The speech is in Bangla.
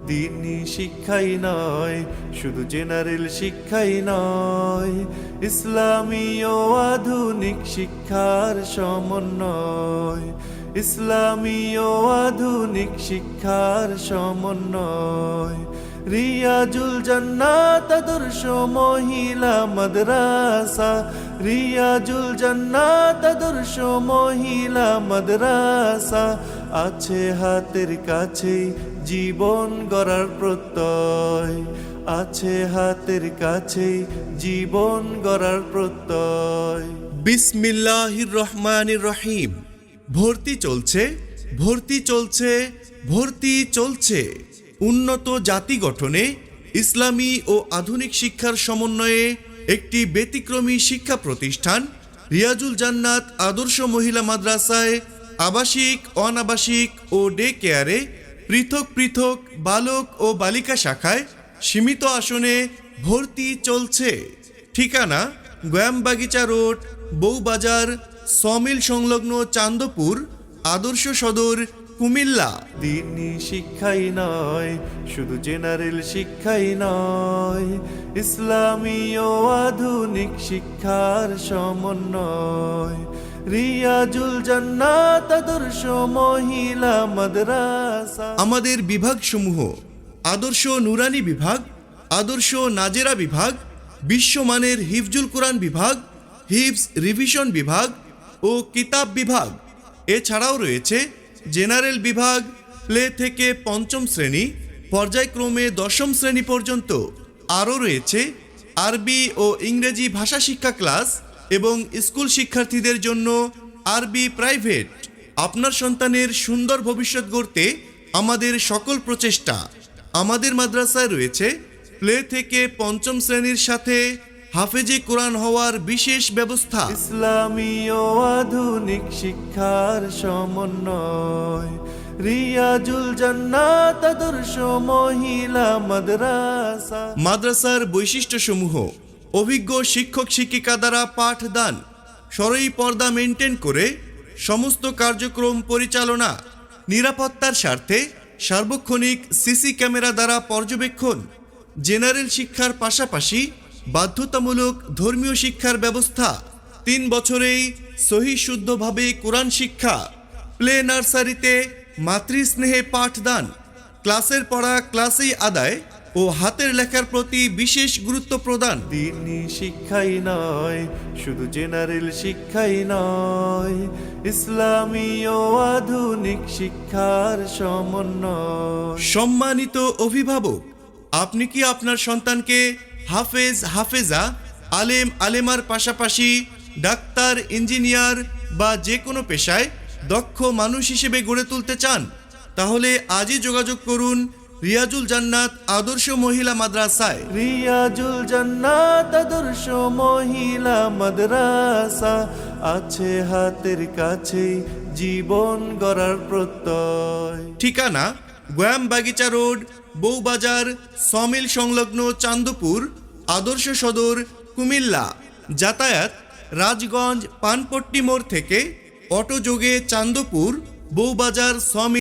দ্বীনি শিক্ষাই নয়, শুধু জেনারেল শিক্ষাই নয়, ইসলামী ও আধুনিক শিক্ষার সমন্বয়, ইসলামী ও আধুনিক শিক্ষার সমন্বয়। রিয়াজুল জান্নাত আদর্শ মহিলা মাদ্রাসা, রিয়াজুল জান্নাত আদর্শ মহিলা মাদ্রাসা, আছে হাতের কাছেই জীবন গড়ার প্রত্যয়, আছে হাতের কাছেই জীবন গড়ার প্রত্যয়। বিসমিল্লাহির রহমানির রহিম। ভর্তি চলছে, ভর্তি চলছে, ভর্তি চলছে। উন্নত জাতি গঠনে ইসলামী ও আধুনিক শিক্ষার সমন্বয়ে একটি ব্যতিক্রমী শিক্ষা প্রতিষ্ঠান রিয়াজুল জান্নাত আদর্শ মহিলা মাদ্রাসায় আবাসিক, অনাবাসিক ও ডে কেয়ারে পৃথক পৃথক বালক ও বালিকা শাখায় সীমিত আসনে ভর্তি চলছে। ঠিকানা: গোয়ামবাগিচা রোড, বউবাজার, সমিল সংলগ্ন চান্দপুর, আদর্শ সদর, কুমিল্লা। দ্বীনি শিক্ষাই নয়, শুধু জেনারেল শিক্ষাই নয়, ইসলামী ও আধুনিক শিক্ষার সমন্বয়। রিয়াজুল জান্নাত আদর্শ মহিলা মাদ্রাসা। আমাদের বিভাগসমূহ: আদর্শ নুরানি বিভাগ, আদর্শ নাজেরা বিভাগ, বিশ্বমানের হিফজুল কোরআন বিভাগ, হিফজ রিভিশন বিভাগ ও কিতাব বিভাগ। এছাড়াও রয়েছে জেনারেল বিভাগ, প্লে থেকে পঞ্চম শ্রেণী, পর্যায়ক্রমে দশম শ্রেণী পর্যন্ত। আরও রয়েছে আরবি ও ইংরেজি ভাষা শিক্ষা ক্লাস এবং স্কুল শিক্ষার্থীদের জন্য আরবি প্রাইভেট। আপনার সন্তানের সুন্দর ভবিষ্যৎ গড়তে আমাদের সকল প্রচেষ্টা। আমাদের মাদ্রাসায় রয়েছে প্লে থেকে পঞ্চম শ্রেণীর সাথে হাফেজে কোরআন হওয়ার বিশেষ ব্যবস্থা। ইসলামী ও আধুনিক শিক্ষার সমন্বয়, রিয়াজুল জান্নাত আদর্শ মহিলা মাদ্রাসা। মাদ্রাসার বৈশিষ্ট্যসমূহ: অভিজ্ঞ শিক্ষক শিক্ষিকা দ্বারা পাঠদান, সরই পর্দা মেনটেন করে সমস্ত কার্যক্রম পরিচালনা, নিরাপত্তার স্বার্থে সার্বক্ষণিক সিসি ক্যামেরা দ্বারা পর্যবেক্ষণ, জেনারেল শিক্ষার পাশাপাশি বাধ্যতামূলক ধর্মীয় শিক্ষার ব্যবস্থা, 3 বছরেই সহি শুদ্ধভাবে কোরআন শিক্ষা, প্লে নার্সারিতে মাতৃস্নেহে পাঠদান, ক্লাসের পড়া ক্লাসেই আদায় ও হাতের লেখার প্রতি বিশেষ গুরুত্ব প্রদান। দ্বীনি শিক্ষাই নয়, শুধু জেনারেল শিক্ষাই নয়, ইসলামী ও আধুনিক শিক্ষার সমন্বয়। সম্মানিত অভিভাবক, আপনি কি আপনার সন্তানকে হাফেজ, হাফেজা, আলেম, আলেমার পাশাপাশি ডাক্তার, ইঞ্জিনিয়ার বা যে কোনো পেশায় দক্ষ মানুষ হিসেবে গড়ে তুলতে চান? তাহলে আজই যোগাযোগ করুন রিয়াজুল জান্নাত আদর্শ মহিলা মাদ্রাসায়। রিয়াজুল জান্নাত আদর্শ মহিলা মাদ্রাসা, আছে হাতের কাছেই জীবন গড়ার প্রত্যয়। ঠিকানা: গোয়ামবাগিচা রোড, বউবাজার, সমিল সংলগ্ন চান্দপুর, আদর্শ সদর, কুমিল্লা। যাতায়াত: রাজগঞ্জ পানপট্টি মোড় থেকে অটোযোগে চান্দপুর, বউবাজার, সমিল।